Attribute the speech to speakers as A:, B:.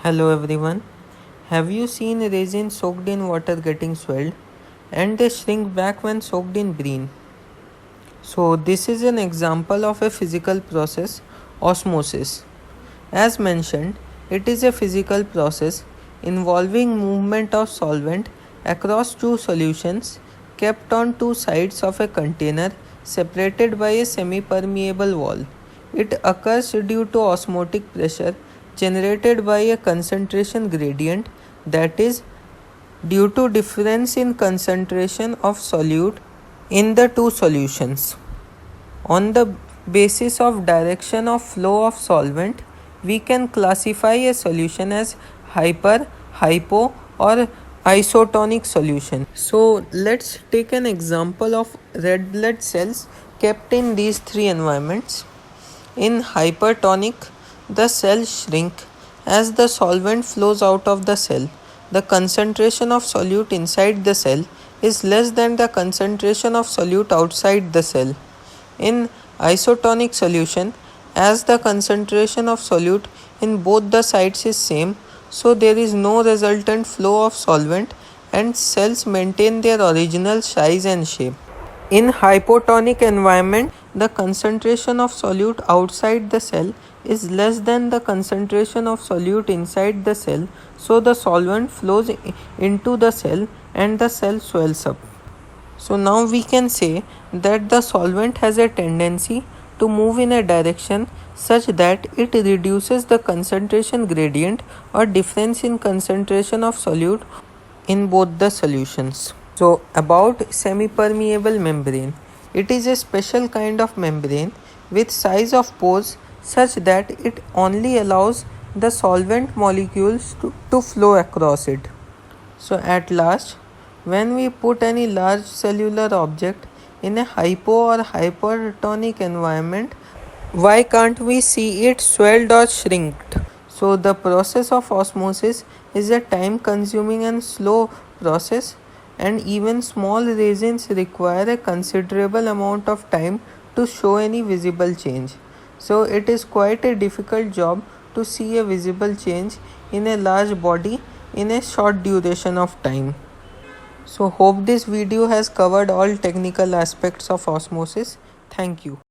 A: Hello everyone. Have you seen resin soaked in water getting swelled and they shrink back when soaked in brine? So this is an example of a physical process, osmosis. As mentioned, it is a physical process involving movement of solvent across two solutions kept on two sides of a container separated by a semi-permeable wall. It occurs due to osmotic pressure generated by a concentration gradient, that is, due to difference in concentration of solute in the two solutions. On the basis of direction of flow of solvent, we can classify a solution as hyper, hypo or isotonic solution. So let's take an example of red blood cells kept in these three environments. In hypertonic, the cells shrink as the solvent flows out of the cell. The concentration of solute inside the cell is less than the concentration of solute outside the cell. In isotonic solution, as the concentration of solute in both the sides is same, so there is no resultant flow of solvent and cells maintain their original size and shape. In hypotonic environment, the concentration of solute outside the cell is less than the concentration of solute inside the cell, so the solvent flows into the cell and the cell swells up. So now we can say that the solvent has a tendency to move in a direction such that it reduces the concentration gradient or difference in concentration of solute in both the solutions. So about semi-permeable membrane, it is a special kind of membrane with size of pores such that it only allows the solvent molecules to flow across it. So at last, when we put any large cellular object in a hypo or hypertonic environment, why can't we see it swelled or shrinked? So the process of osmosis is a time consuming and slow process, and even small resins require a considerable amount of time to show any visible change. So it is quite a difficult job to see a visible change in a large body in a short duration of time. So hope this video has covered all technical aspects of osmosis. Thank you.